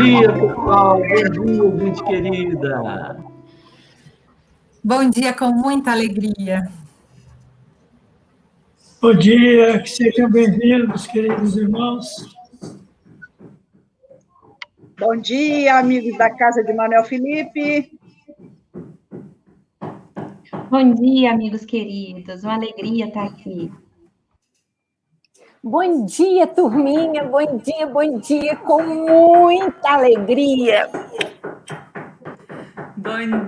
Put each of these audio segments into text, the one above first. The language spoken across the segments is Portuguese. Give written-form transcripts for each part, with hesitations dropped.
dia, pessoal. Bom dia, gente querida. Bom dia com muita alegria. Bom dia, que sejam bem-vindos, queridos irmãos. Bom dia, amigos da casa de Manuel Felipe. Bom dia, amigos queridos. Uma alegria estar aqui. Bom dia, turminha. Bom dia, com muita alegria. Bom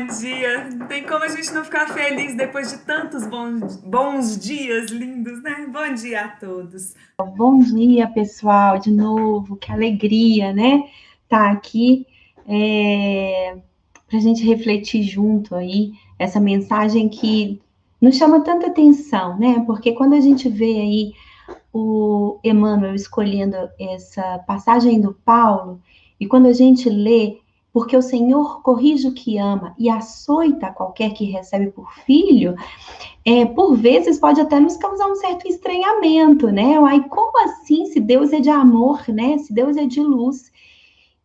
dia. Não tem como a gente não ficar feliz depois de tantos bons dias lindos, né? Bom dia a todos. Bom dia, pessoal, de novo. Que alegria, né? Tá aqui para a gente refletir junto aí essa mensagem que nos chama tanta atenção, né? Porque quando a gente vê aí o Emmanuel escolhendo essa passagem do Paulo, e quando a gente lê, porque o Senhor corrige o que ama e açoita qualquer que recebe por filho, por vezes pode até nos causar um certo estranhamento, né? Ai, como assim, se Deus é de amor, né? Se Deus é de luz.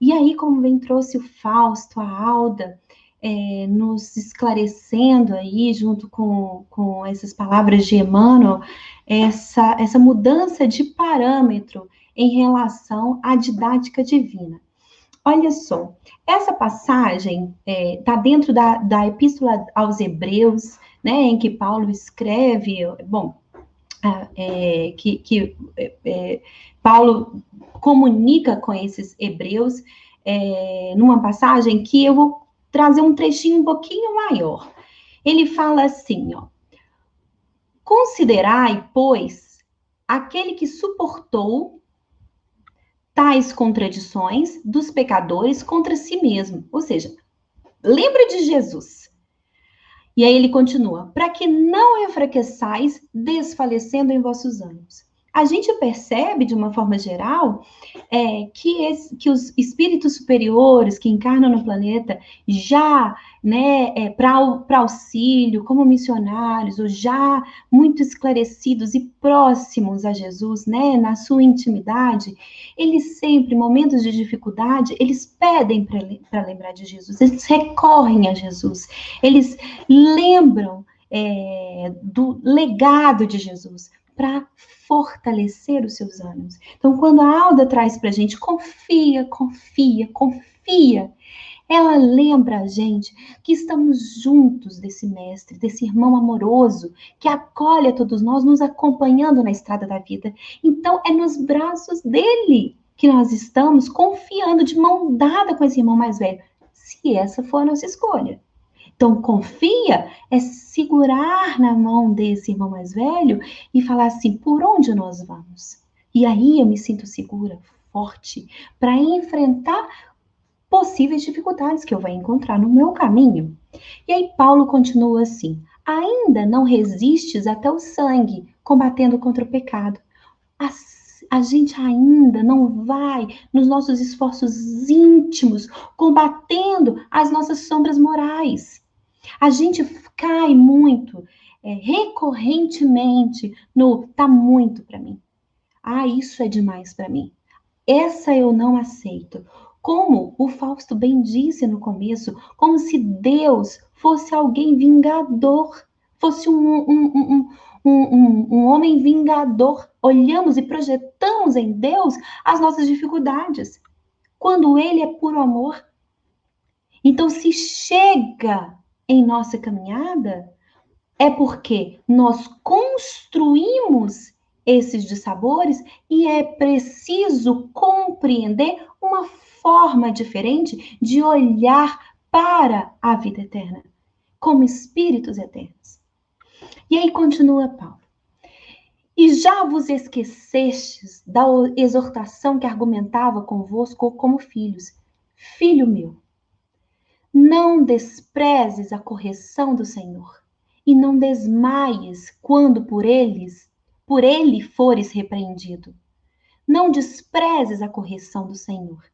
E aí, como bem trouxe o Fausto, a Alda, nos esclarecendo aí, junto com essas palavras de Emmanuel, essa mudança de parâmetro em relação à didática divina. Olha só, essa passagem está dentro da Epístola aos Hebreus, né, em que Paulo escreve, Paulo comunica com esses hebreus numa passagem que eu vou trazer um trechinho um pouquinho maior. Ele fala assim, ó: considerai, pois, aquele que suportou tais contradições dos pecadores contra si mesmo. Ou seja, lembra de Jesus. E aí ele continua: para que não enfraqueçais, desfalecendo em vossos ânimos. A gente percebe, de uma forma geral, que os espíritos superiores que encarnam no planeta já, né, para auxílio, como missionários, ou já muito esclarecidos e próximos a Jesus, né, na sua intimidade, eles sempre, em momentos de dificuldade, eles pedem para lembrar de Jesus, eles recorrem a Jesus, eles lembram do legado de Jesus, para fortalecer os seus ânimos. Então, quando a Alda traz para a gente, confia, ela lembra a gente que estamos juntos desse mestre, desse irmão amoroso, que acolhe a todos nós, nos acompanhando na estrada da vida. Então, é nos braços dele que nós estamos, confiando de mão dada com esse irmão mais velho, se essa for a nossa escolha. Então, confia é segurar na mão desse irmão mais velho e falar assim, por onde nós vamos? E aí eu me sinto segura, forte, para enfrentar possíveis dificuldades que eu vou encontrar no meu caminho. E aí Paulo continua assim: ainda não resistes até o sangue, combatendo contra o pecado. A gente ainda não vai, nos nossos esforços íntimos, combatendo as nossas sombras morais. A gente cai muito, recorrentemente, no tá muito para mim. Ah, isso é demais para mim. Essa eu não aceito. Como o Fausto bem disse no começo, como se Deus fosse alguém vingador, fosse um homem vingador. Olhamos e projetamos em Deus as nossas dificuldades, quando Ele é puro amor. Então, se chega em nossa caminhada, é porque nós construímos esses dissabores e é preciso compreender uma forma diferente de olhar para a vida eterna, como espíritos eternos. E aí continua Paulo: e já vos esquecestes da exortação que argumentava convosco como filhos. Filho meu, não desprezes a correção do Senhor, e não desmaies quando por ele fores repreendido. Não desprezes a correção do Senhor,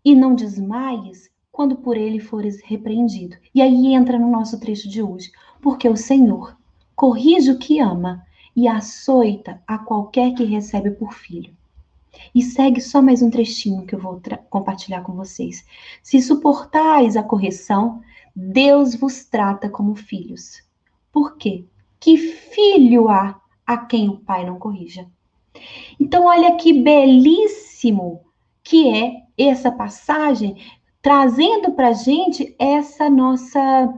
e não desmaies quando por ele fores repreendido. E aí entra no nosso trecho de hoje, porque o Senhor corrige o que ama e açoita a qualquer que recebe por filho. E segue só mais um trechinho que eu vou compartilhar com vocês. Se suportais a correção, Deus vos trata como filhos. Por quê? Que filho há a quem o pai não corrija? Então, olha que belíssimo que é essa passagem, trazendo para a gente essa nossa,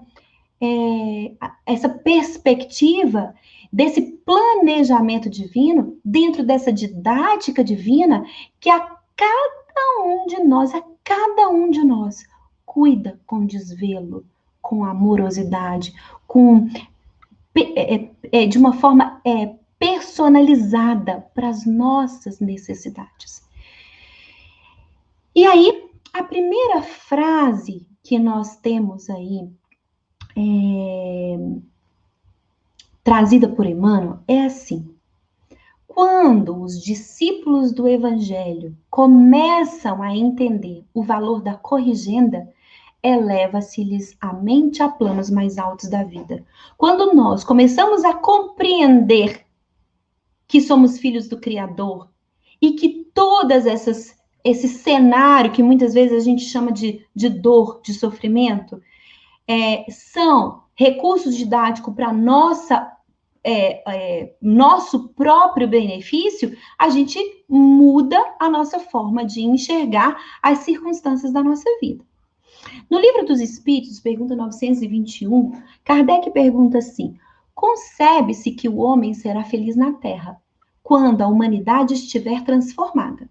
essa perspectiva desse planejamento divino, dentro dessa didática divina, que a cada um de nós, cuida com desvelo, com amorosidade, de uma forma personalizada para as nossas necessidades. E aí, a primeira frase que nós temos aí, trazida por Emmanuel, é assim: quando os discípulos do Evangelho começam a entender o valor da corrigenda, eleva-se-lhes a mente a planos mais altos da vida. Quando nós começamos a compreender que somos filhos do Criador e que esse cenário que muitas vezes a gente chama de dor, de sofrimento, são recursos didáticos para nosso próprio benefício, a gente muda a nossa forma de enxergar as circunstâncias da nossa vida. No Livro dos Espíritos, pergunta 921, Kardec pergunta assim: concebe-se que o homem será feliz na Terra quando a humanidade estiver transformada.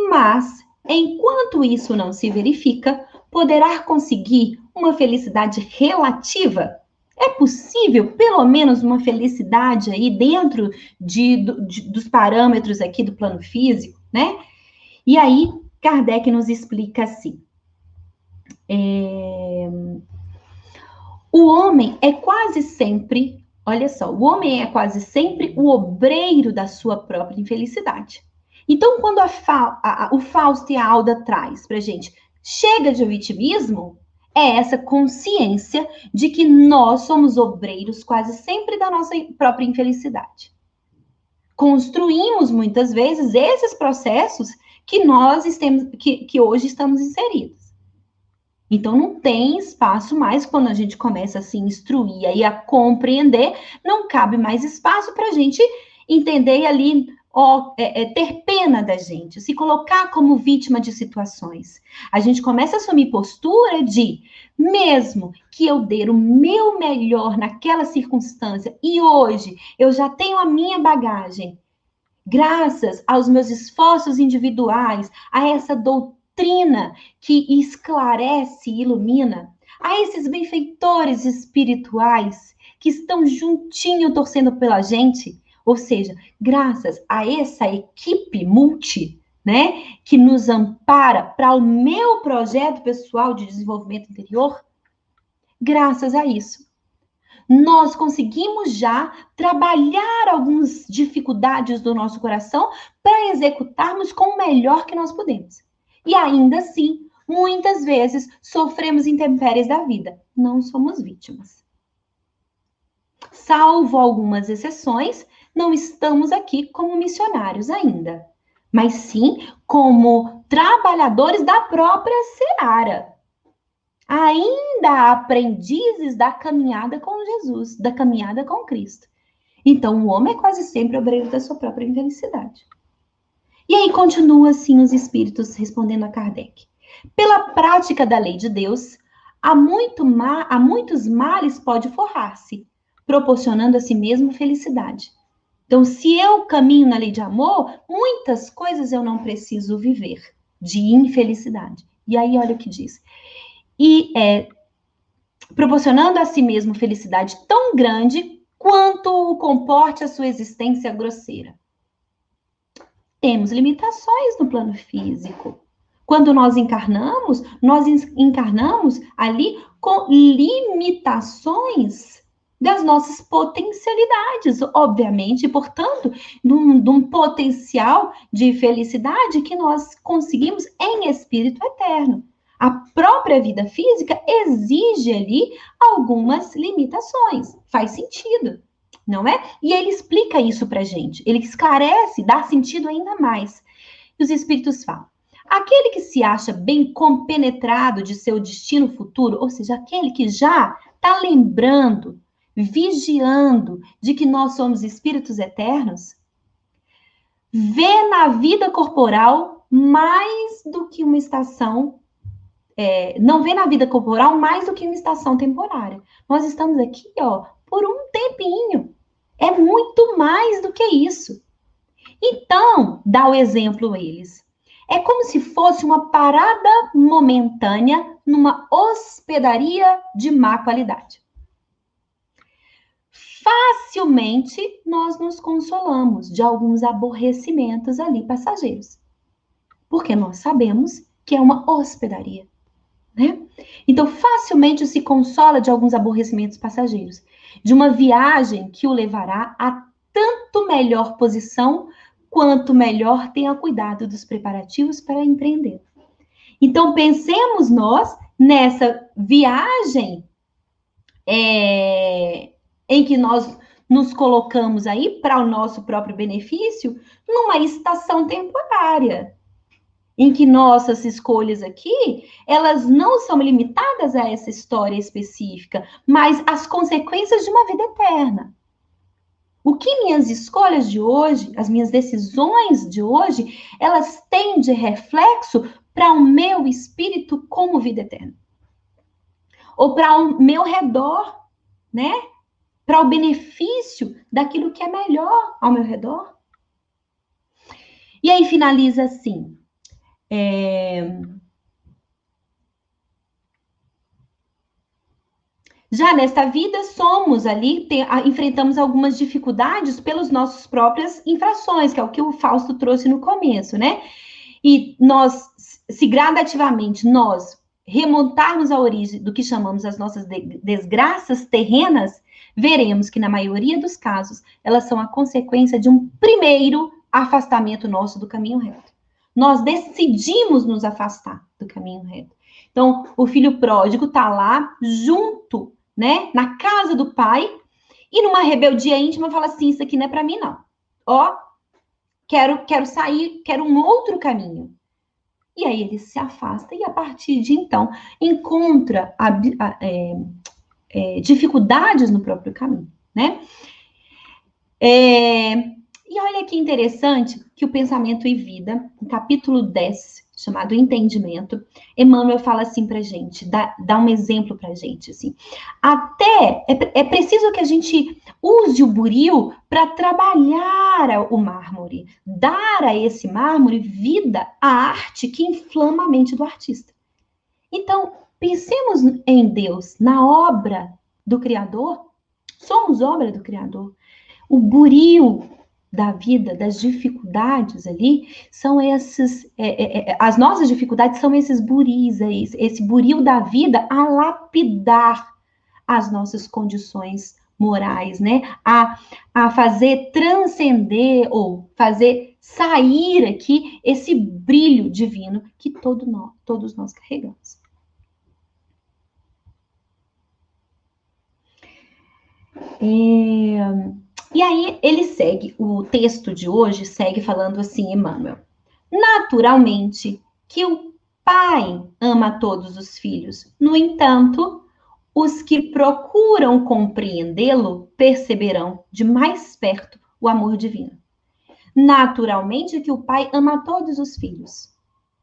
Mas, enquanto isso não se verifica, poderá conseguir uma felicidade relativa? É possível, pelo menos, uma felicidade aí dentro dos parâmetros aqui do plano físico, né? E aí, Kardec nos explica assim: o homem é quase sempre, olha só, o homem é quase sempre o obreiro da sua própria infelicidade. Então, quando o Fausto e a Alda traz pra gente, chega de vitimismo, é essa consciência de que nós somos obreiros quase sempre da nossa própria infelicidade. Construímos, muitas vezes, esses processos que que hoje estamos inseridos. Então, não tem espaço mais, quando a gente começa a se instruir e a compreender, não cabe mais espaço para a gente entender e ali ter pena da gente, se colocar como vítima de situações. A gente começa a assumir postura de, mesmo que eu dê o meu melhor naquela circunstância, e hoje eu já tenho a minha bagagem, graças aos meus esforços individuais, a essa doutrina que esclarece e ilumina, a esses benfeitores espirituais que estão juntinho torcendo pela gente, ou seja, graças a essa equipe né, que nos ampara para o meu projeto pessoal de desenvolvimento interior, graças a isso, nós conseguimos já trabalhar algumas dificuldades do nosso coração para executarmos com o melhor que nós podemos. E ainda assim, muitas vezes, sofremos intempéries da vida. Não somos vítimas. Salvo algumas exceções, não estamos aqui como missionários ainda, mas sim como trabalhadores da própria seara. Ainda aprendizes da caminhada com Jesus, da caminhada com Cristo. Então, o homem é quase sempre obreiro da sua própria infelicidade. E aí continua assim os espíritos respondendo a Kardec. Pela prática da lei de Deus, a muitos males pode forrar-se, proporcionando a si mesmo felicidade. Então, se eu caminho na lei de amor, muitas coisas eu não preciso viver de infelicidade. E aí, olha o que diz. E proporcionando a si mesmo felicidade tão grande quanto comporte a sua existência grosseira. Temos limitações no plano físico. Quando nós encarnamos ali com limitações das nossas potencialidades, obviamente, e, portanto, de um potencial de felicidade que nós conseguimos em espírito eterno. A própria vida física exige ali algumas limitações. Faz sentido, não é? E ele explica isso pra gente. Ele esclarece, dá sentido ainda mais. que os espíritos falam? Aquele que se acha bem compenetrado de seu destino futuro, ou seja, aquele que já está lembrando, vigiando de que nós somos espíritos eternos, vê na vida corporal mais do que uma estação, não vê na vida corporal mais do que uma estação temporária. Nós estamos aqui, ó, por um tempinho. É muito mais do que isso. Então, dá o exemplo eles. É como se fosse uma parada momentânea numa hospedaria de má qualidade. Facilmente nós nos consolamos de alguns aborrecimentos ali passageiros. Porque nós sabemos que é uma hospedaria, né? Então, facilmente se consola de alguns aborrecimentos passageiros. De uma viagem que o levará a tanto melhor posição quanto melhor tenha cuidado dos preparativos para empreender. Então, pensemos nós nessa viagem em que nós nos colocamos aí para o nosso próprio benefício, numa estação temporária, em que nossas escolhas aqui, elas não são limitadas a essa história específica, mas as consequências de uma vida eterna. O que minhas escolhas de hoje, as minhas decisões de hoje, elas têm de reflexo para o meu espírito como vida eterna. Ou para o meu redor, né? Para o benefício daquilo que é melhor ao meu redor. E aí finaliza assim. Já nesta vida, somos ali, enfrentamos algumas dificuldades pelas nossas próprias infrações, que é o que o Fausto trouxe no começo, né? E nós, se gradativamente nós remontarmos à origem do que chamamos as nossas desgraças terrenas, veremos que, na maioria dos casos, elas são a consequência de um primeiro afastamento nosso do caminho reto. Nós decidimos nos afastar do caminho reto. Então, o filho pródigo está lá, junto, né, na casa do pai, e numa rebeldia íntima fala assim, isso aqui não é para mim, não. Ó, quero sair, quero um outro caminho. E aí ele se afasta e, a partir de então, encontra dificuldades no próprio caminho, né? E olha que interessante que o Pensamento e Vida, no capítulo 10, chamado Entendimento, Emmanuel fala assim pra gente, dá um exemplo pra gente, assim. Até é preciso que a gente use o buril para trabalhar o mármore, dar a esse mármore vida à arte que inflama a mente do artista. Então, pensemos em Deus, na obra do Criador. Somos obra do Criador. O buril da vida, das dificuldades ali, são esses, as nossas dificuldades são esses buris, esse buril da vida a lapidar as nossas condições morais, né? A fazer transcender ou fazer sair aqui esse brilho divino que todos nós carregamos. E aí ele segue, o texto de hoje segue falando assim, Emmanuel. Naturalmente que o pai ama todos os filhos. No entanto, os que procuram compreendê-lo perceberão de mais perto o amor divino. Naturalmente que o pai ama todos os filhos.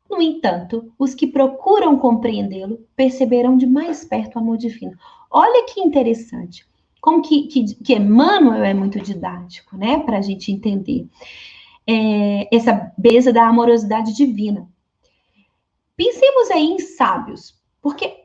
No entanto, os que procuram compreendê-lo perceberão de mais perto o amor divino. Olha que interessante. Como que Emmanuel é muito didático, né? Para a gente entender essa beleza da amorosidade divina. Pensemos aí em sábios, porque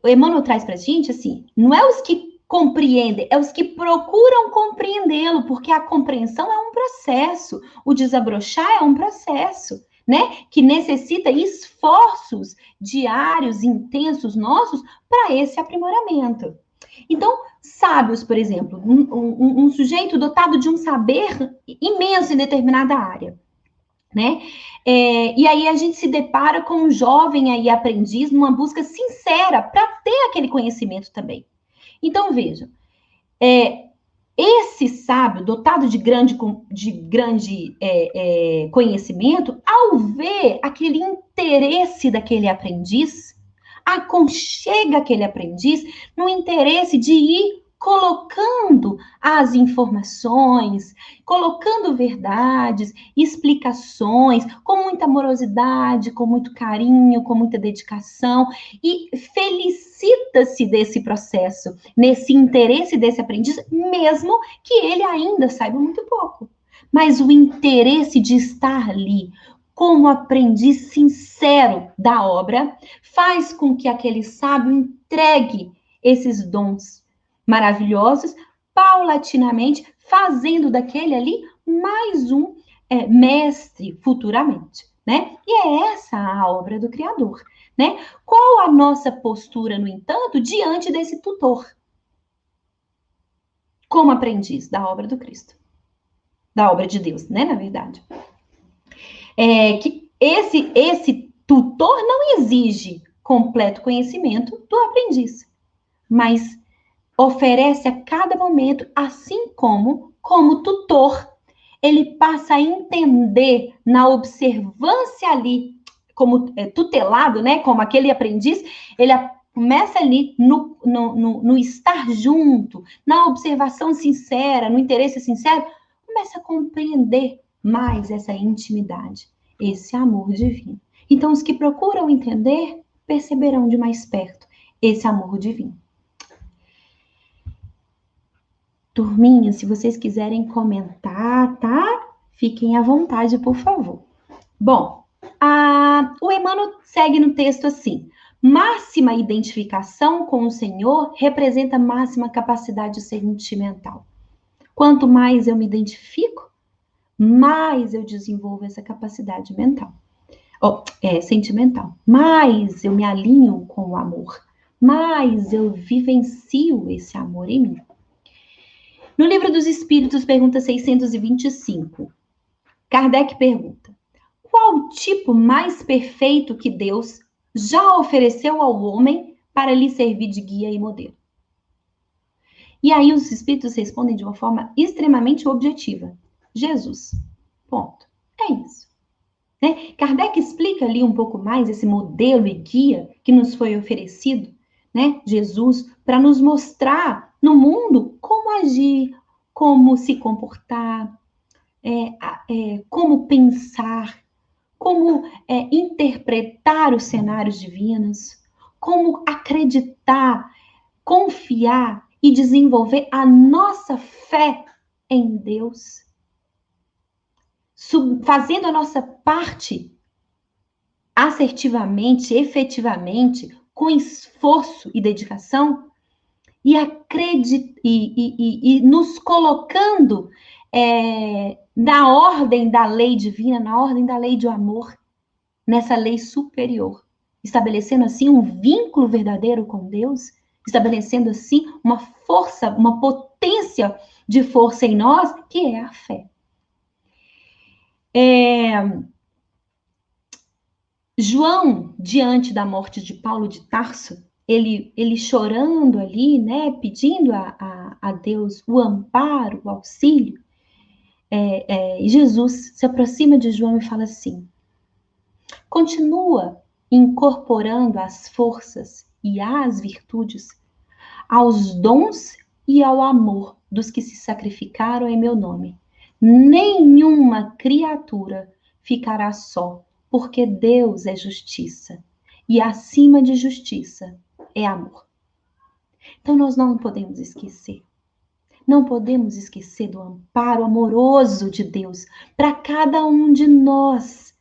Emmanuel traz para a gente, assim, não é os que compreendem, é os que procuram compreendê-lo, porque a compreensão é um processo, o desabrochar é um processo, né? Que necessita esforços diários, intensos nossos, para esse aprimoramento. Então, sábios, por exemplo, um sujeito dotado de um saber imenso em determinada área, né? E aí a gente se depara com um jovem aí aprendiz numa busca sincera para ter aquele conhecimento também. Então, vejam, esse sábio, dotado de grande conhecimento, ao ver aquele interesse daquele aprendiz, aconchega aquele aprendiz no interesse de ir colocando as informações, colocando verdades, explicações, com muita amorosidade, com muito carinho, com muita dedicação, e felicita-se desse processo, nesse interesse desse aprendiz, mesmo que ele ainda saiba muito pouco. Mas o interesse de estar ali como aprendiz sincero da obra faz com que aquele sábio entregue esses dons maravilhosos, paulatinamente, fazendo daquele ali mais um mestre futuramente, né? E é essa a obra do Criador, né? Qual a nossa postura, no entanto, diante desse tutor? Como aprendiz da obra do Cristo. Da obra de Deus, né, na verdade. Que esse tutor não exige completo conhecimento do aprendiz, mas oferece a cada momento, assim como tutor, ele passa a entender na observância ali, como tutelado, né, como aquele aprendiz, ele começa ali no estar junto, na observação sincera, no interesse sincero, começa a compreender mais essa intimidade, esse amor divino. Então, os que procuram entender, perceberão de mais perto esse amor divino. Turminha, se vocês quiserem comentar, tá? Fiquem à vontade, por favor. Bom, o Emmanuel segue no texto assim: máxima identificação com o Senhor representa máxima capacidade sentimental. Quanto mais eu me identifico, mais eu desenvolvo essa capacidade mental, sentimental. Mais eu me alinho com o amor, mais eu vivencio esse amor em mim. No Livro dos Espíritos, pergunta 625, Kardec pergunta: qual o tipo mais perfeito que Deus já ofereceu ao homem para lhe servir de guia e modelo? E aí os Espíritos respondem de uma forma extremamente objetiva: Jesus. Ponto. É isso. Né? Kardec explica ali um pouco mais esse modelo e guia que nos foi oferecido, né? Jesus, para nos mostrar no mundo como agir, como se comportar, como pensar, como interpretar os cenários divinos, como acreditar, confiar e desenvolver a nossa fé em Deus, fazendo a nossa parte assertivamente, efetivamente, com esforço e dedicação, e nos colocando na ordem da lei divina, na ordem da lei do amor, nessa lei superior, estabelecendo assim um vínculo verdadeiro com Deus, estabelecendo assim uma força, uma potência de força em nós, que é a fé. João, diante da morte de Paulo de Tarso, ele chorando ali, né, pedindo a Deus o amparo, o auxílio, Jesus se aproxima de João e fala assim: continua incorporando as forças e as virtudes aos dons e ao amor dos que se sacrificaram em meu nome. Nenhuma criatura ficará só, porque Deus é justiça, e acima de justiça é amor. Então nós não podemos esquecer. Não podemos esquecer do amparo amoroso de Deus para cada um de nós.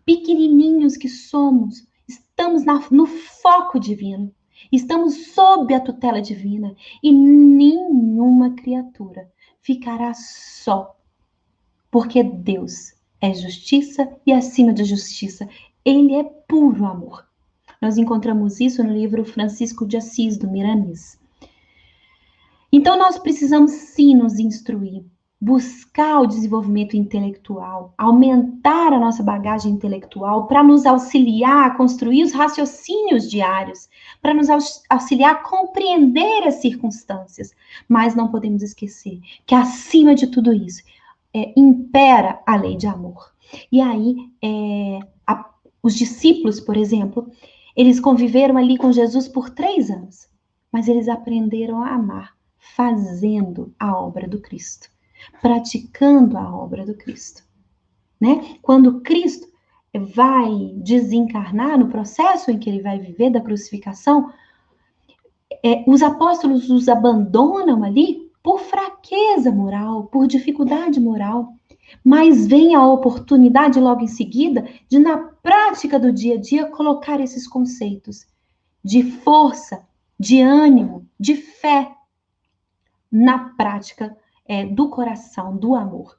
Pequenininhos que somos, estamos no foco divino. Estamos sob a tutela divina. E nenhuma criatura ficará só. Porque Deus é justiça e acima de justiça, Ele é puro amor. Nós encontramos isso no livro Francisco de Assis, do Miramês. Então, nós precisamos sim nos instruir. buscar o desenvolvimento intelectual, aumentar a nossa bagagem intelectual para nos auxiliar a construir os raciocínios diários, para nos auxiliar a compreender as circunstâncias. Mas não podemos esquecer que, acima de tudo isso, impera a lei de amor. E aí, os discípulos, por exemplo, eles conviveram ali com Jesus por 3 anos, mas eles aprenderam a amar, fazendo a obra do Cristo, praticando a obra do Cristo, né? Quando Cristo vai desencarnar, no processo em que ele vai viver da crucificação, os apóstolos os abandonam ali por fraqueza moral, por dificuldade moral, mas vem a oportunidade logo em seguida de, na prática do dia a dia, colocar esses conceitos de força, de ânimo, de fé na prática do coração, do amor,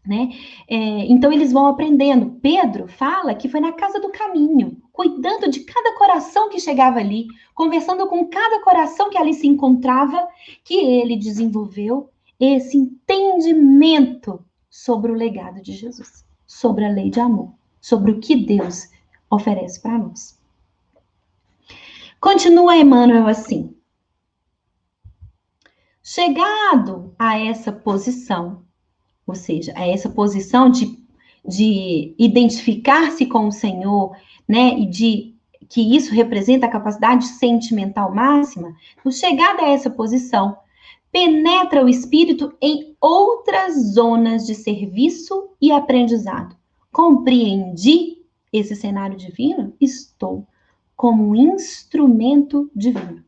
né? Então eles vão aprendendo. Pedro fala que foi na casa do caminho, cuidando de cada coração que chegava ali, conversando com cada coração que ali se encontrava, que ele desenvolveu esse entendimento sobre o legado de Jesus, sobre a lei de amor, sobre o que Deus oferece para nós. Continua Emmanuel assim: chegado a essa posição, ou seja, a essa posição de identificar-se com o Senhor, né, e de que isso representa a capacidade sentimental máxima, chegada a essa posição, penetra o espírito em outras zonas de serviço e aprendizado. Compreendi esse cenário divino? Estou como um instrumento divino.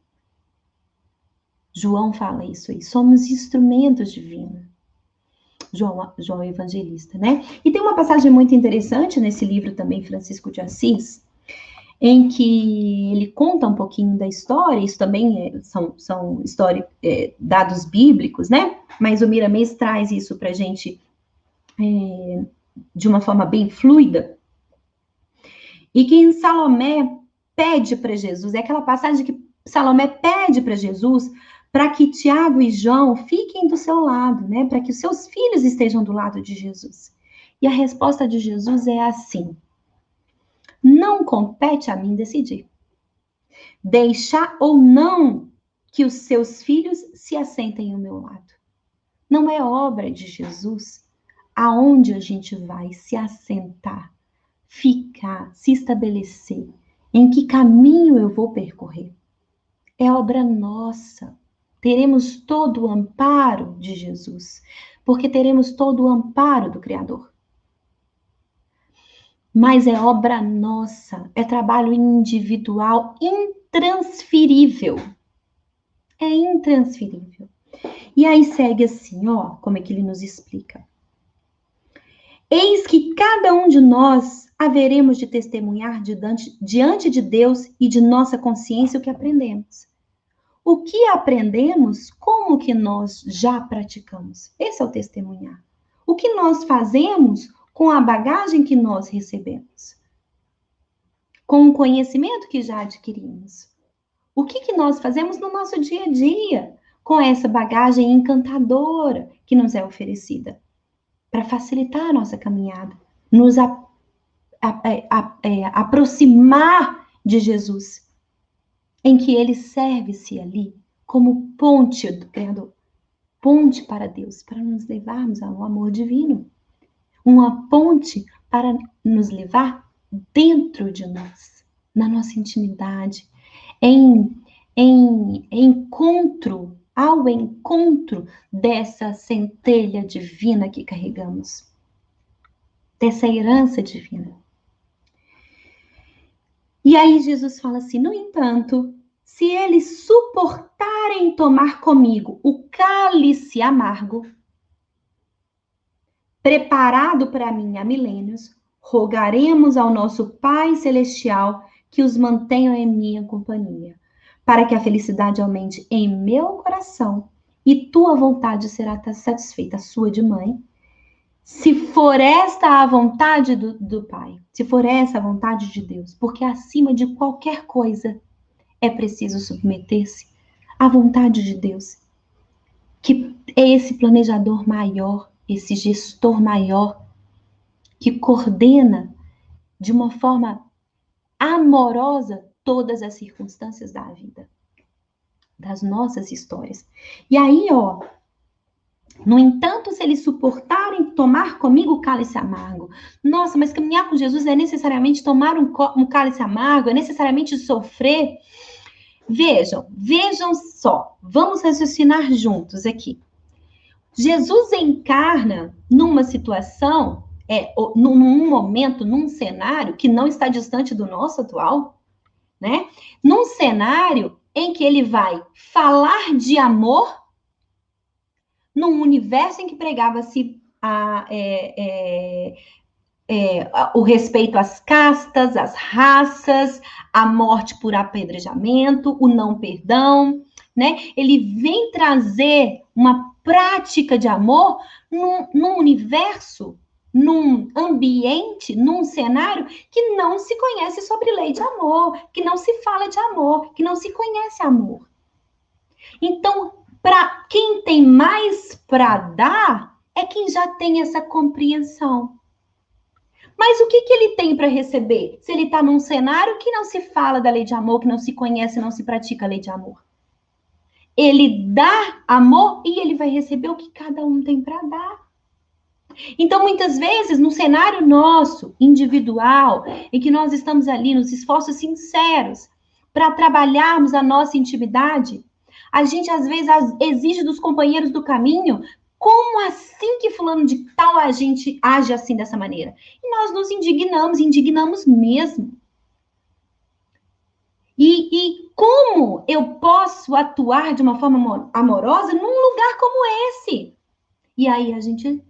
João fala isso aí, somos instrumentos divinos. João Evangelista, né? E tem uma passagem muito interessante nesse livro também, Francisco de Assis, em que ele conta um pouquinho da história. Isso também são dados bíblicos, né? Mas o Miramês traz isso para a gente de uma forma bem fluida. E que Salomé pede para Jesus, é aquela passagem que Salomé pede para Jesus para que Tiago e João fiquem do seu lado, né? Para que os seus filhos estejam do lado de Jesus. E a resposta de Jesus é assim: não compete a mim decidir. Deixar ou não que os seus filhos se assentem ao meu lado. Não é obra de Jesus aonde a gente vai se assentar, ficar, se estabelecer, em que caminho eu vou percorrer. É obra nossa. Teremos todo o amparo de Jesus, porque teremos todo o amparo do Criador. Mas é obra nossa, é trabalho individual intransferível. É intransferível. E aí segue assim, ó, como é que ele nos explica. Eis que cada um de nós haveremos de testemunhar diante de Deus e de nossa consciência o que aprendemos. O que aprendemos, como que nós já praticamos? Esse é o testemunhar. O que nós fazemos com a bagagem que nós recebemos? Com o conhecimento que já adquirimos? O que nós fazemos no nosso dia a dia com essa bagagem encantadora que nos é oferecida? Para facilitar a nossa caminhada, nos aproximar de Jesus, em que ele serve-se ali como ponte do Criador, ponte para Deus, para nos levarmos ao amor divino, uma ponte para nos levar dentro de nós, na nossa intimidade, ao encontro dessa centelha divina que carregamos, dessa herança divina. E aí Jesus fala assim: no entanto, se eles suportarem tomar comigo o cálice amargo, preparado para mim há milênios, rogaremos ao nosso Pai Celestial que os mantenha em minha companhia, para que a felicidade aumente em meu coração e tua vontade será satisfeita, a sua de mãe, se for esta a vontade do Pai, se for essa a vontade de Deus, porque acima de qualquer coisa é preciso submeter-se à vontade de Deus, que é esse planejador maior, esse gestor maior, que coordena de uma forma amorosa todas as circunstâncias da vida, das nossas histórias. E aí, ó, no entanto, se eles suportarem tomar comigo o cálice amargo. Nossa, mas caminhar com Jesus é necessariamente tomar um cálice amargo, é necessariamente sofrer. Vejam só, vamos raciocinar juntos aqui. Jesus encarna numa situação, num momento, num cenário que não está distante do nosso atual, né? Num cenário em que ele vai falar de amor, num universo em que pregava-se o respeito às castas, às raças, a morte por apedrejamento, o não perdão, né? Ele vem trazer uma prática de amor num universo, num ambiente, num cenário que não se conhece sobre lei de amor, que não se fala de amor, que não se conhece amor. Então, para quem tem mais para dar, é quem já tem essa compreensão. Mas o que ele tem para receber? Se ele está num cenário que não se fala da lei de amor, que não se conhece, não se pratica a lei de amor. Ele dá amor e ele vai receber o que cada um tem para dar. Então, muitas vezes, no cenário nosso, individual, em que nós estamos ali nos esforços sinceros para trabalharmos a nossa intimidade, a gente, às vezes, exige dos companheiros do caminho, como assim que fulano de tal a gente age assim, dessa maneira? E nós nos indignamos mesmo. E como eu posso atuar de uma forma amorosa num lugar como esse? E aí a gente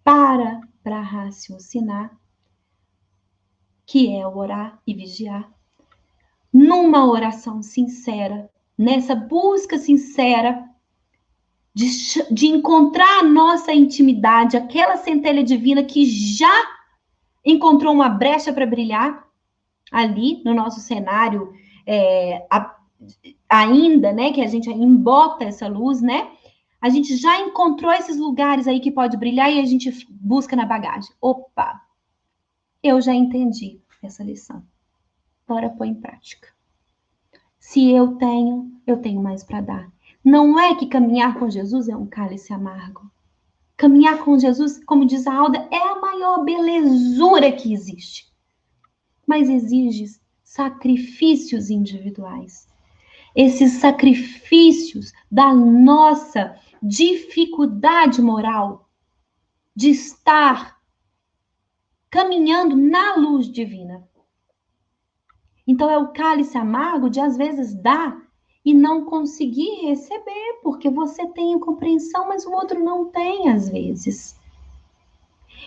para raciocinar, que é orar e vigiar, numa oração sincera, nessa busca sincera de encontrar a nossa intimidade, aquela centelha divina que já encontrou uma brecha para brilhar ali no nosso cenário, ainda, né, que a gente embota essa luz, né? A gente já encontrou esses lugares aí que pode brilhar e a gente busca na bagagem. Opa, eu já entendi essa lição. Bora pôr em prática. Se eu tenho mais para dar. Não é que caminhar com Jesus é um cálice amargo. Caminhar com Jesus, como diz a Alda, é a maior belezura que existe. Mas exige sacrifícios individuais. Esses sacrifícios da nossa dificuldade moral de estar caminhando na luz divina. Então, é o cálice amargo de, às vezes, dar e não conseguir receber, porque você tem a compreensão, mas o outro não tem, às vezes.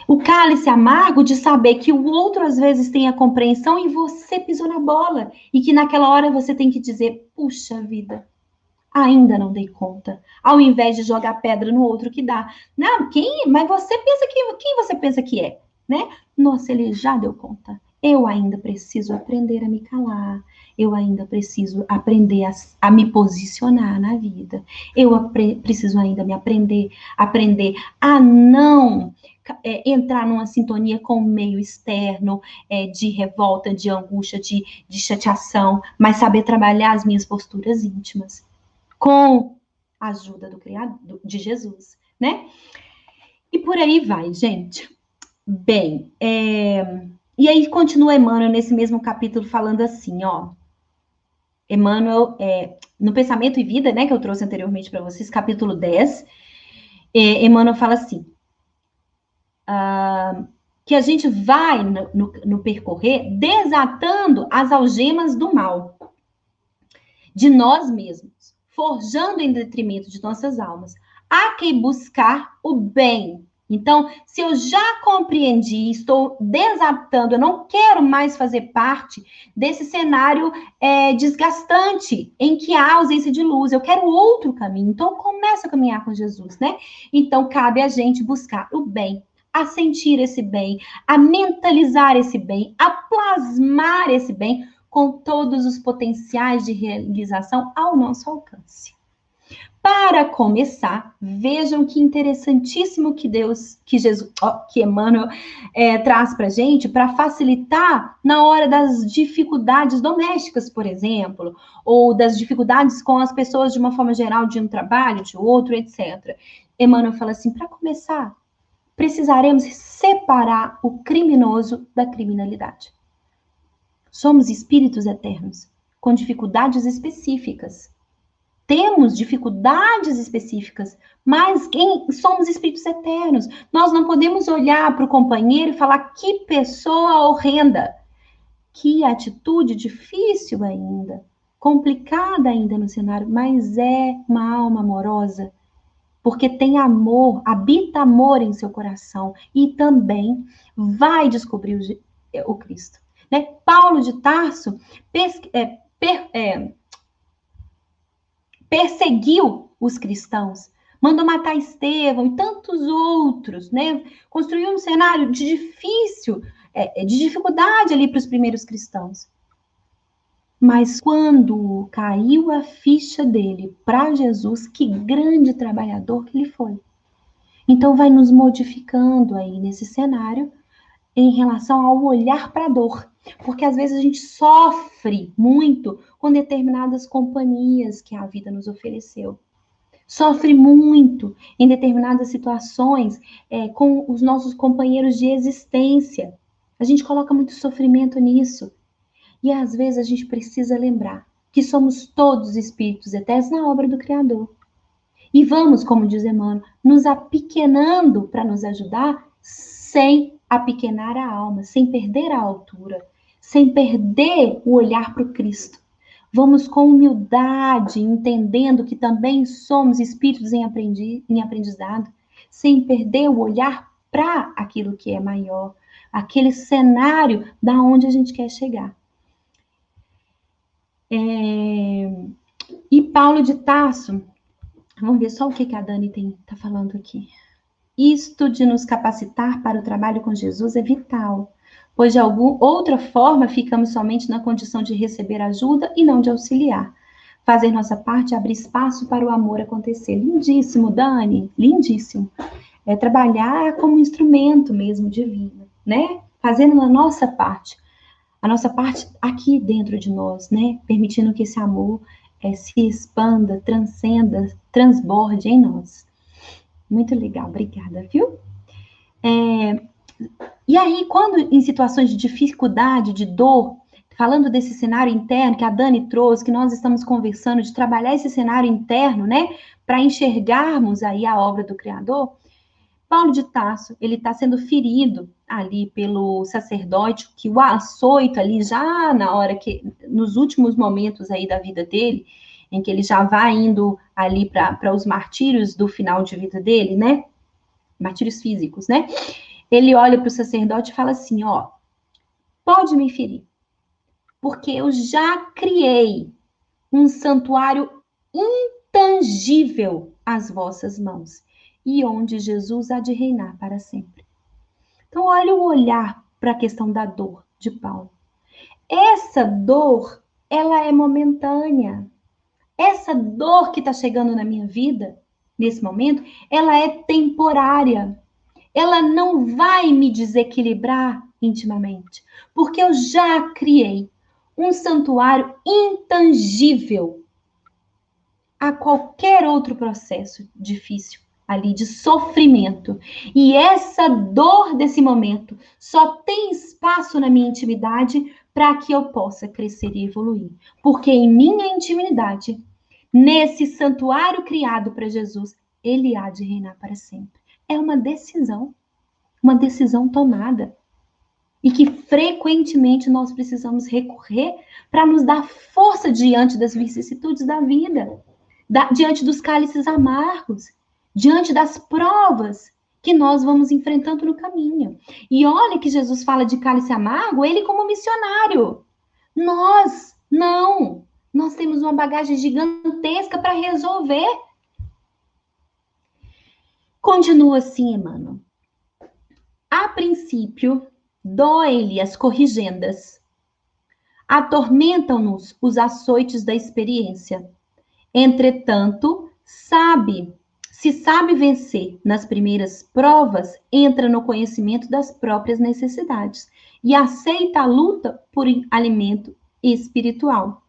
O cálice amargo de saber que o outro, às vezes, tem a compreensão e você pisou na bola. E que naquela hora você tem que dizer, puxa vida, ainda não dei conta. Ao invés de jogar pedra no outro que dá. Não, mas você pensa quem você pensa que é, né? Nossa, ele já deu conta. Eu ainda preciso aprender a me calar. Eu ainda preciso aprender a me posicionar na vida. Eu preciso ainda aprender a não entrar numa sintonia com o meio externo, de revolta, de angústia, de chateação, mas saber trabalhar as minhas posturas íntimas com a ajuda do Criador, de Jesus, né? E por aí vai, gente. Bem, e aí continua Emmanuel nesse mesmo capítulo falando assim, ó. Emmanuel, no Pensamento e Vida, né, que eu trouxe anteriormente para vocês, capítulo 10, Emmanuel fala assim, que a gente vai no percorrer desatando as algemas do mal de nós mesmos, forjando em detrimento de nossas almas. Há que buscar o bem. Então, se eu já compreendi, estou desatando, eu não quero mais fazer parte desse cenário desgastante, em que há ausência de luz, eu quero outro caminho. Então, começa a caminhar com Jesus, né? Então, cabe a gente buscar o bem, a sentir esse bem, a mentalizar esse bem, a plasmar esse bem com todos os potenciais de realização ao nosso alcance. Para começar, vejam que interessantíssimo que Emmanuel traz para a gente para facilitar na hora das dificuldades domésticas, por exemplo, ou das dificuldades com as pessoas de uma forma geral, de um trabalho, de outro, etc. Emmanuel fala assim, para começar, precisaremos separar o criminoso da criminalidade. Somos espíritos eternos, com dificuldades específicas. Temos dificuldades específicas, mas somos espíritos eternos. Nós não podemos olhar para o companheiro e falar que pessoa horrenda, que atitude difícil ainda, complicada ainda no cenário, mas é uma alma amorosa, porque tem amor, habita amor em seu coração e também vai descobrir o Cristo. Né? Paulo de Tarso perseguiu os cristãos, mandou matar Estevão e tantos outros, né? Construiu um cenário de dificuldade ali para os primeiros cristãos. Mas quando caiu a ficha dele para Jesus, que grande trabalhador que ele foi. Então vai nos modificando aí nesse cenário em relação ao olhar para a dor. Porque às vezes a gente sofre muito com determinadas companhias que a vida nos ofereceu. Sofre muito em determinadas situações com os nossos companheiros de existência. A gente coloca muito sofrimento nisso. E às vezes a gente precisa lembrar que somos todos espíritos eternos na obra do Criador. E vamos, como diz Emmanuel, nos apequenando para nos ajudar sem apequenar a alma, sem perder a altura, sem perder o olhar para o Cristo. Vamos com humildade, entendendo que também somos espíritos em aprendizado, sem perder o olhar para aquilo que é maior, aquele cenário da onde a gente quer chegar. E Paulo de Tarso, vamos ver só o que a Dani está falando aqui. Isto de nos capacitar para o trabalho com Jesus é vital, pois de alguma outra forma ficamos somente na condição de receber ajuda e não de auxiliar. Fazer nossa parte é abrir espaço para o amor acontecer. Lindíssimo, Dani, lindíssimo. É trabalhar como instrumento mesmo divino, né? Fazendo a nossa parte aqui dentro de nós, né? Permitindo que esse amor se expanda, transcenda, transborde em nós. Muito legal, obrigada, viu? E aí, quando em situações de dificuldade, de dor, falando desse cenário interno que a Dani trouxe, que nós estamos conversando, de trabalhar esse cenário interno, né, para enxergarmos aí a obra do Criador, Paulo de Tarso, ele está sendo ferido ali pelo sacerdote, que o açoita ali já na hora que, nos últimos momentos aí da vida dele, em que ele já vai indo ali para os martírios do final de vida dele, né? Martírios físicos, né? Ele olha para o sacerdote e fala assim, ó, pode me ferir, porque eu já criei um santuário intangível às vossas mãos, e onde Jesus há de reinar para sempre. Então, olha o olhar para a questão da dor de Paulo. Essa dor, ela é momentânea. Essa dor que está chegando na minha vida, nesse momento, ela é temporária. Ela não vai me desequilibrar intimamente, porque eu já criei um santuário intangível a qualquer outro processo difícil ali de sofrimento. E essa dor desse momento só tem espaço na minha intimidade para que eu possa crescer e evoluir. Porque em minha intimidade, nesse santuário criado para Jesus, ele há de reinar para sempre. É uma decisão tomada. E que frequentemente nós precisamos recorrer para nos dar força diante das vicissitudes da vida, diante dos cálices amargos, diante das provas que nós vamos enfrentando no caminho. E olha que Jesus fala de cálice amargo, ele como missionário. Nós, não. Nós temos uma bagagem gigantesca para resolver. Continua assim, Emmanuel. A princípio, dói-lhe as corrigendas. Atormentam-nos os açoites da experiência. Entretanto, Se sabe vencer nas primeiras provas, entra no conhecimento das próprias necessidades e aceita a luta por alimento espiritual.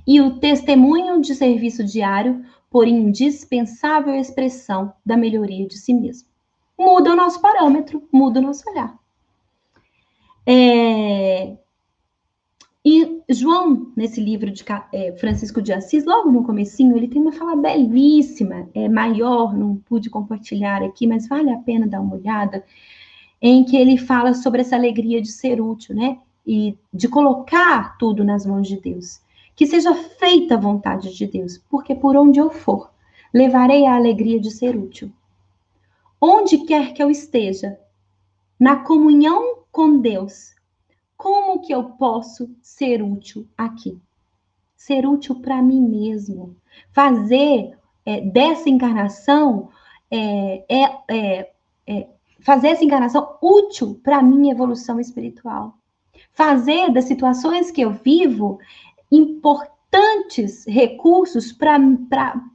E o testemunho de serviço diário por indispensável expressão da melhoria de si mesmo. Muda o nosso parâmetro, muda o nosso olhar. E João, nesse livro de Francisco de Assis, logo no comecinho, ele tem uma fala belíssima, maior, não pude compartilhar aqui, mas vale a pena dar uma olhada, em que ele fala sobre essa alegria de ser útil, né? E de colocar tudo nas mãos de Deus. Que seja feita a vontade de Deus, porque por onde eu for, levarei a alegria de ser útil. Onde quer que eu esteja, na comunhão com Deus, como que eu posso ser útil aqui? Ser útil para mim mesmo. Fazer dessa encarnação, fazer essa encarnação útil para a minha evolução espiritual. Fazer das situações que eu vivo importantes recursos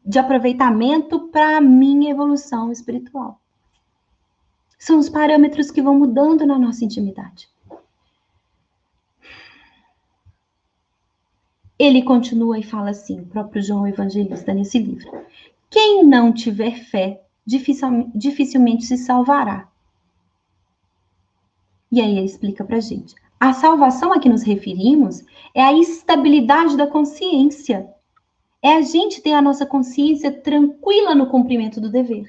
de aproveitamento para a minha evolução espiritual. São os parâmetros que vão mudando na nossa intimidade. Ele continua e fala assim, o próprio João Evangelista nesse livro. Quem não tiver fé, dificilmente se salvará. E aí ele explica pra gente. A salvação a que nos referimos é a estabilidade da consciência. É a gente ter a nossa consciência tranquila no cumprimento do dever.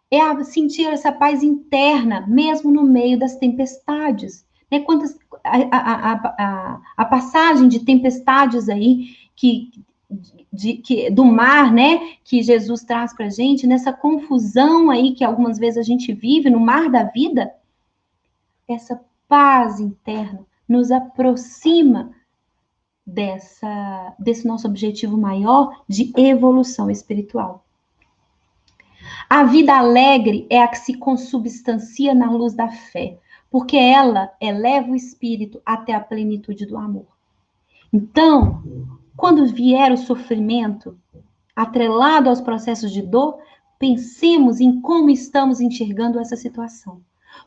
É a sentir essa paz interna, mesmo no meio das tempestades. Né? A passagem de tempestades aí, do mar, né, que Jesus traz para a gente, nessa confusão aí que algumas vezes a gente vive no mar da vida, essa paz interna nos aproxima desse nosso objetivo maior de evolução espiritual. A vida alegre é a que se consubstancia na luz da fé, porque ela eleva o espírito até a plenitude do amor. Então, quando vier o sofrimento, atrelado aos processos de dor, pensemos em como estamos enxergando essa situação.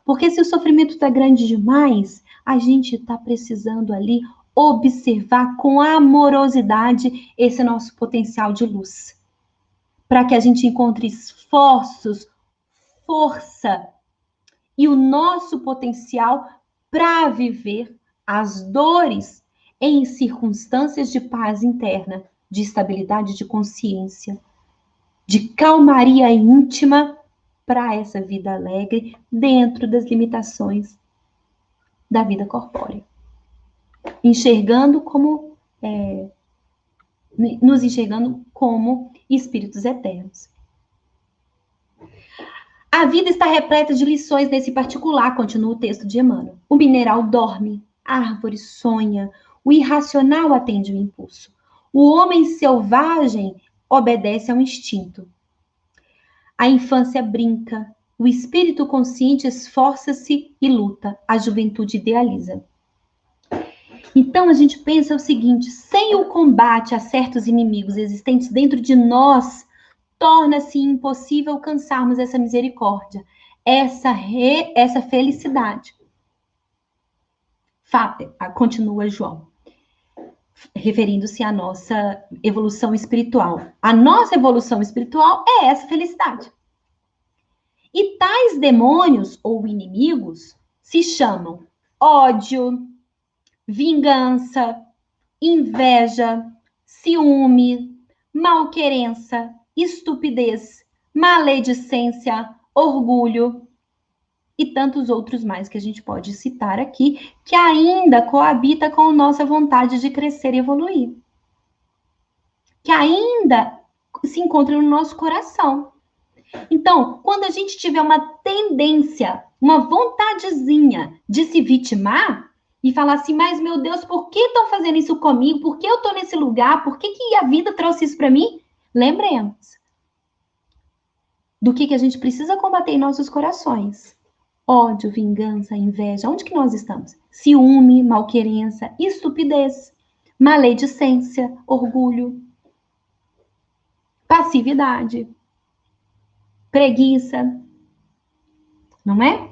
Porque se o sofrimento está grande demais, a gente está precisando ali observar com amorosidade esse nosso potencial de luz. Para que a gente encontre esforços, força e o nosso potencial para viver as dores em circunstâncias de paz interna, de estabilidade de consciência, de calmaria íntima para essa vida alegre dentro das limitações da vida corpórea. Nos enxergando como espíritos eternos. A vida está repleta de lições nesse particular, continua o texto de Emmanuel. O mineral dorme, a árvore sonha, o irracional atende o impulso. O homem selvagem obedece ao instinto. A infância brinca, o espírito consciente esforça-se e luta, a juventude idealiza. Então a gente pensa o seguinte, sem o combate a certos inimigos existentes dentro de nós, torna-se impossível alcançarmos essa misericórdia, essa felicidade. Continua João, referindo-se à nossa evolução espiritual. A nossa evolução espiritual é essa felicidade. E tais demônios ou inimigos se chamam ódio, vingança, inveja, ciúme, malquerença, estupidez, maledicência, orgulho e tantos outros mais que a gente pode citar aqui, que ainda coabita com a nossa vontade de crescer e evoluir. Que ainda se encontra no nosso coração. Então, quando a gente tiver uma tendência, uma vontadezinha de se vitimar e falar assim, mas meu Deus, por que estão fazendo isso comigo? Por que eu estou nesse lugar? Por que a vida trouxe isso para mim? Lembremos do que a gente precisa combater em nossos corações. Ódio, vingança, inveja. Onde que nós estamos? Ciúme, malquerença, estupidez, maledicência, orgulho. passividade, preguiça, não é?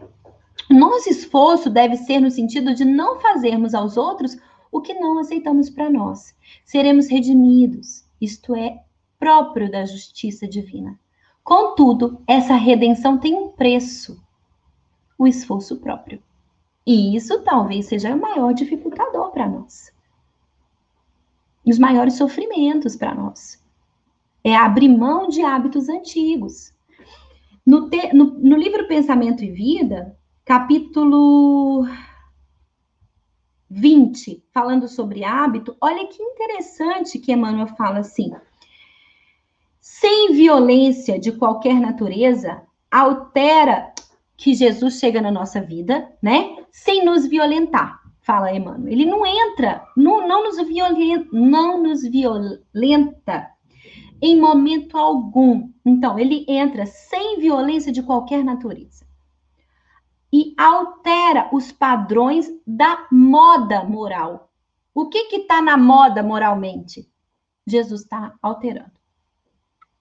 Nosso esforço deve ser no sentido de não fazermos aos outros o que não aceitamos para nós. Seremos redimidos, isto é, próprio da justiça divina. Contudo, essa redenção tem um preço, o esforço próprio. E isso talvez seja o maior dificultador para nós. Os maiores sofrimentos para nós. É abrir mão de hábitos antigos. No livro Pensamento e Vida, capítulo 20, falando sobre hábito, olha que interessante que Emmanuel fala assim: sem violência de qualquer natureza, altera que Jesus chega na nossa vida, né? Sem nos violentar, fala Emmanuel. Ele não entra, não nos violenta em momento algum. Então, ele entra sem violência de qualquer natureza. E altera os padrões da moda moral. O que está na moda moralmente? Jesus está alterando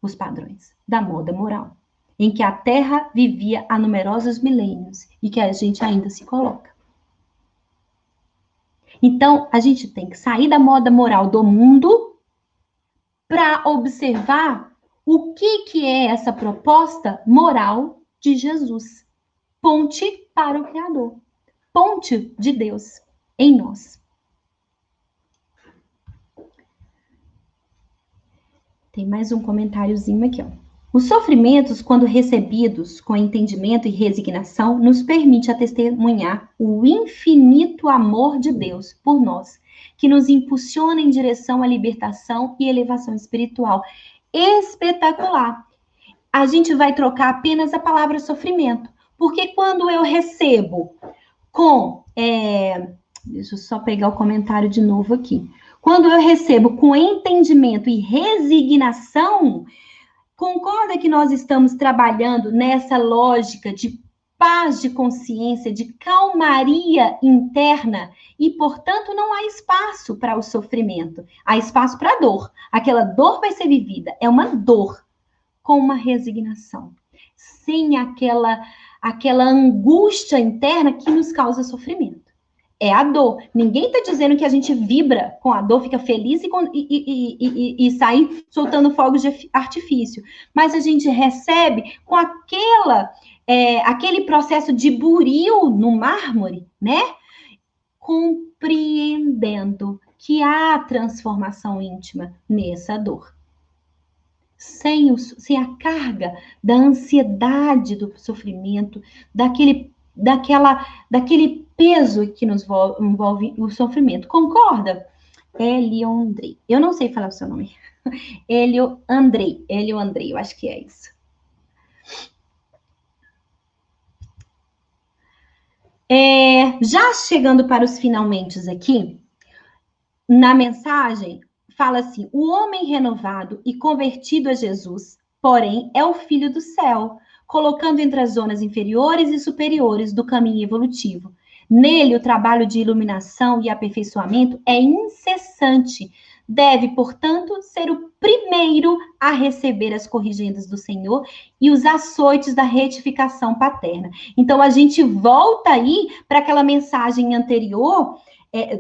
os padrões da moda moral, em que a Terra vivia há numerosos milênios e que a gente ainda se coloca. Então, a gente tem que sair da moda moral do mundo para observar o que é essa proposta moral de Jesus. Ponte para o Criador. Ponte de Deus em nós. Tem mais um comentáriozinho aqui, ó. Os sofrimentos, quando recebidos com entendimento e resignação, nos permite a testemunhar o infinito amor de Deus por nós, que nos impulsiona em direção à libertação e elevação espiritual. Espetacular! A gente vai trocar apenas a palavra sofrimento, porque quando eu recebo com... deixa eu só pegar o comentário de novo aqui. Quando eu recebo com entendimento e resignação, concorda que nós estamos trabalhando nessa lógica de paz de consciência, de calmaria interna, e, portanto, não há espaço para o sofrimento. Há espaço para a dor. Aquela dor vai ser vivida. É uma dor com uma resignação. Sem aquela angústia interna que nos causa sofrimento. É a dor. Ninguém está dizendo que a gente vibra com a dor, fica feliz e sai soltando fogos de artifício. Mas a gente recebe com aquele processo de buril no mármore, né? Compreendendo que há transformação íntima nessa dor. Sem a carga da ansiedade do sofrimento, daquele peso que nos envolve o sofrimento. Concorda? Hélio Andrei. Eu não sei falar o seu nome. Hélio Andrei, eu acho que é isso. Já chegando para os finalmente aqui, na mensagem, fala assim: o homem renovado e convertido a Jesus, porém, é o filho do céu, colocando entre as zonas inferiores e superiores do caminho evolutivo. Nele, o trabalho de iluminação e aperfeiçoamento é incessante. Deve, portanto, ser o primeiro a receber as corrigendas do Senhor e os açoites da retificação paterna. Então, a gente volta aí para aquela mensagem anterior,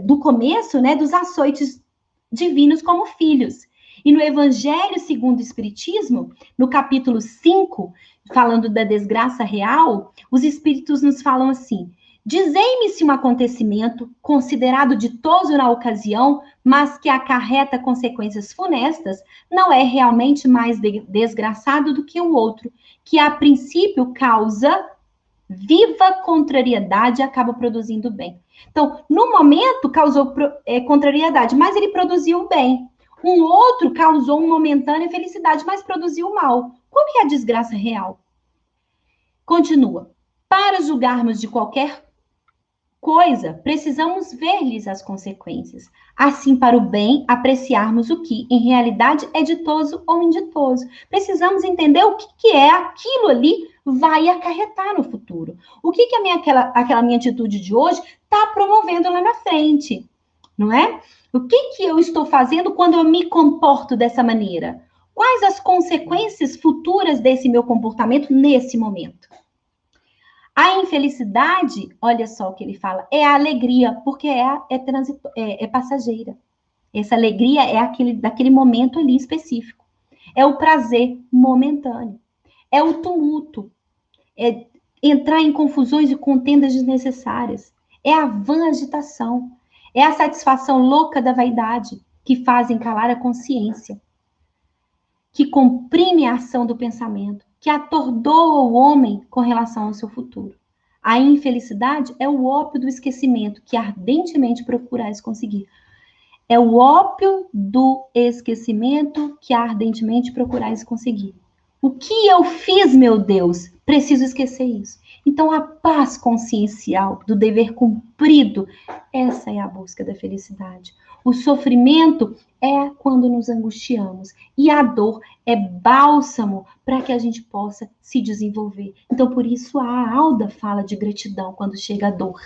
do começo, né, dos açoites divinos como filhos. E no Evangelho segundo o Espiritismo, no capítulo 5, falando da desgraça real, os Espíritos nos falam assim: dizei-me se um acontecimento, considerado ditoso na ocasião, mas que acarreta consequências funestas, não é realmente mais desgraçado do que o outro, que a princípio causa viva contrariedade e acaba produzindo bem. Então, no momento, causou contrariedade, mas ele produziu o bem. Um outro causou uma momentânea felicidade, mas produziu o mal. Qual que é a desgraça real? Continua. Para julgarmos de qualquer coisa, precisamos ver-lhes as consequências. Assim, para o bem, apreciarmos o que, em realidade, é ditoso ou inditoso. Precisamos entender o que é aquilo ali vai acarretar no futuro. O que aquela minha atitude de hoje está promovendo lá na frente, não é? O que eu estou fazendo quando eu me comporto dessa maneira? Quais as consequências futuras desse meu comportamento nesse momento? A infelicidade, olha só o que ele fala, é a alegria, porque é passageira. Essa alegria é daquele momento ali específico. É o prazer momentâneo. É o tumulto. É entrar em confusões e contendas desnecessárias. É a vã agitação. É a satisfação louca da vaidade, que fazem calar a consciência, que comprime a ação do pensamento, que atordoa o homem com relação ao seu futuro. A infelicidade é o ópio do esquecimento, que ardentemente procurais conseguir. É o ópio do esquecimento que ardentemente procurais conseguir. O que eu fiz, meu Deus? Preciso esquecer isso. Então, a paz consciencial do dever cumprido, essa é a busca da felicidade. O sofrimento é quando nos angustiamos. E a dor é bálsamo para que a gente possa se desenvolver. Então, por isso, a Alda fala de gratidão quando chega a dor.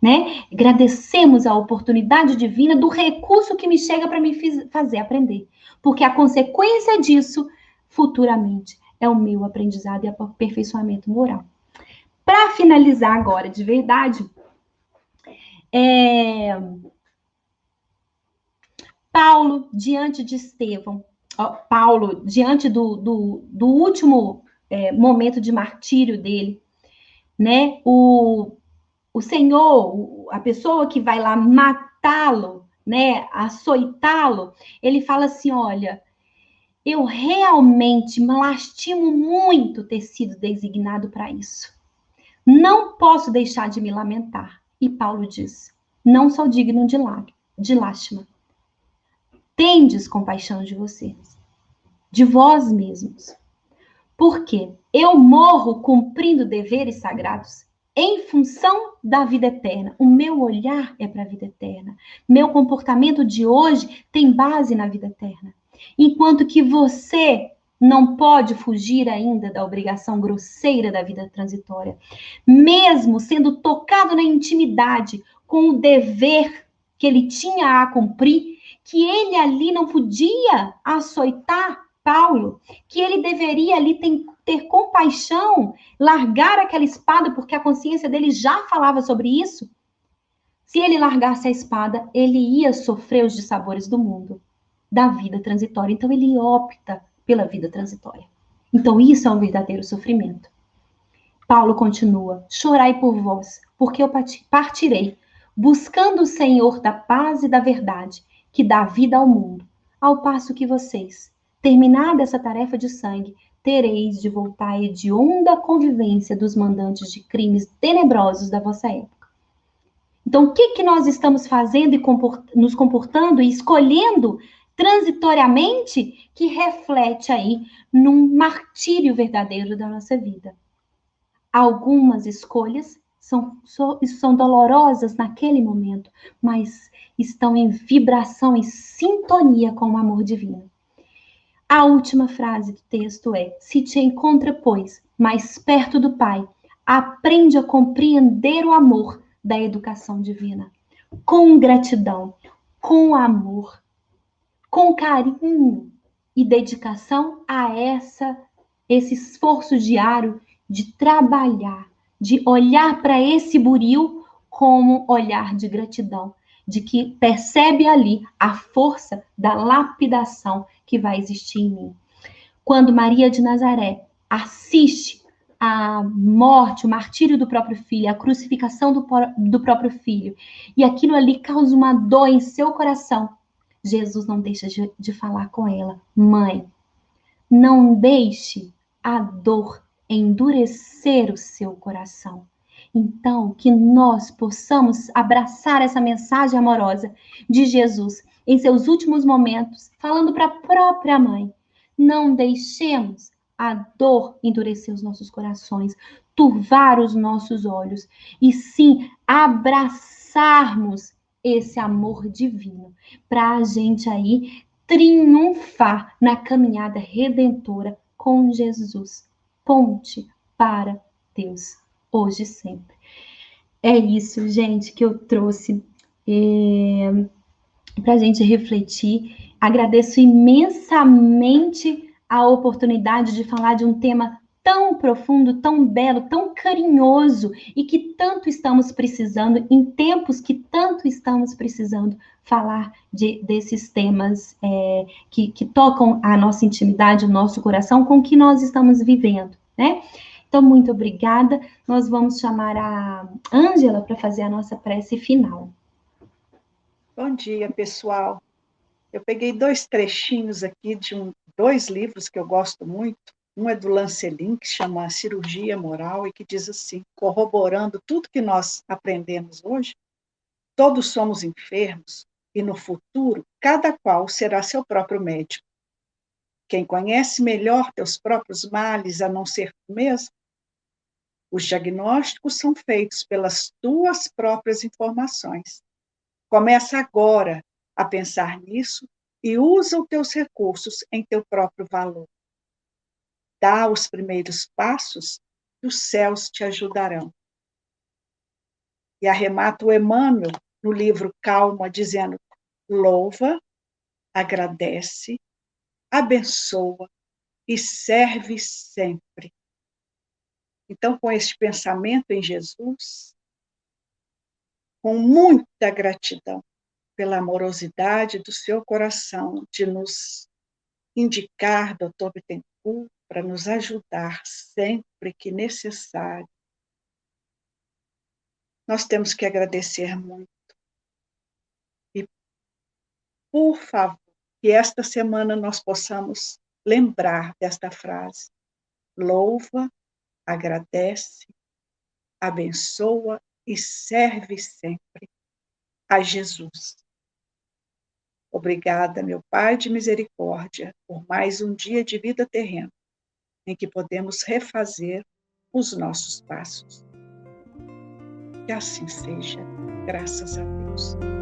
Né? Agradecemos a oportunidade divina do recurso que me chega para me fazer aprender. Porque a consequência disso, futuramente, é o meu aprendizado e aperfeiçoamento moral. Para finalizar agora, de verdade, Paulo, diante de Estevão, Paulo, diante do último momento de martírio dele, né? O Senhor, a pessoa que vai lá matá-lo, né, açoitá-lo, ele fala assim, olha, eu realmente me lastimo muito ter sido designado para isso. Não posso deixar de me lamentar. E Paulo diz, não sou digno de lástima. Tendes compaixão de vocês, de vós mesmos. Porque eu morro cumprindo deveres sagrados em função da vida eterna. O meu olhar é para a vida eterna. Meu comportamento de hoje tem base na vida eterna. Enquanto que você não pode fugir ainda da obrigação grosseira da vida transitória. Mesmo sendo tocado na intimidade com o dever que ele tinha a cumprir, que ele ali não podia açoitar Paulo, que ele deveria ali ter compaixão, largar aquela espada, porque a consciência dele já falava sobre isso. Se ele largasse a espada, ele ia sofrer os dissabores do mundo, da vida transitória. Então, ele opta pela vida transitória. Então, isso é um verdadeiro sofrimento. Paulo continua, chorai por vós, porque eu partirei, buscando o Senhor da paz e da verdade, que dá vida ao mundo, ao passo que vocês, terminada essa tarefa de sangue, tereis de voltar à hedionda convivência dos mandantes de crimes tenebrosos da vossa época. Então, o que nós estamos fazendo e nos comportando e escolhendo transitoriamente que reflete aí num martírio verdadeiro da nossa vida? Algumas escolhas são dolorosas naquele momento, mas estão em vibração, em sintonia com o amor divino. A última frase do texto é: se te encontra, pois, mais perto do Pai, aprende a compreender o amor da educação divina. Com gratidão, com amor, com carinho e dedicação a esse esforço diário de trabalhar, de olhar para esse buril como olhar de gratidão, de que percebe ali a força da lapidação que vai existir em mim. Quando Maria de Nazaré assiste a morte, o martírio do próprio filho, a crucificação do próprio filho, e aquilo ali causa uma dor em seu coração, Jesus não deixa de falar com ela: mãe, não deixe a dor endurecer o seu coração. Então, que nós possamos abraçar essa mensagem amorosa de Jesus em seus últimos momentos, falando para a própria mãe: não deixemos a dor endurecer os nossos corações, turvar os nossos olhos, e sim abraçarmos esse amor divino, para a gente aí triunfar na caminhada redentora com Jesus. Ponte para Deus, hoje e sempre. É isso, gente, que eu trouxe para a gente refletir. Agradeço imensamente a oportunidade de falar de um tema tão profundo, tão belo, tão carinhoso e que tanto estamos precisando, em tempos que tanto estamos precisando falar desses temas que tocam a nossa intimidade, o nosso coração, com o que nós estamos vivendo, né? Então, muito obrigada. Nós vamos chamar a Ângela para fazer a nossa prece final. Bom dia, pessoal. Eu peguei 2 trechinhos aqui de 2 livros que eu gosto muito. Um é do Lancelin, que chama Cirurgia Moral, e que diz assim, corroborando tudo que nós aprendemos hoje, todos somos enfermos, e no futuro, cada qual será seu próprio médico. Quem conhece melhor teus próprios males, a não ser tu mesmo? Os diagnósticos são feitos pelas tuas próprias informações. Começa agora a pensar nisso e usa os teus recursos em teu próprio valor. Dá os primeiros passos e os céus te ajudarão. E arremata o Emmanuel no livro Calma, dizendo, louva, agradece, abençoa e serve sempre. Então, com este pensamento em Jesus, com muita gratidão pela amorosidade do seu coração de nos indicar, Dr. Bittencourt, para nos ajudar sempre que necessário. Nós temos que agradecer muito. E, por favor, que esta semana nós possamos lembrar desta frase. Louva, agradece, abençoa e serve sempre a Jesus. Obrigada, meu Pai de misericórdia, por mais um dia de vida terrena, em que podemos refazer os nossos passos. Que assim seja, graças a Deus.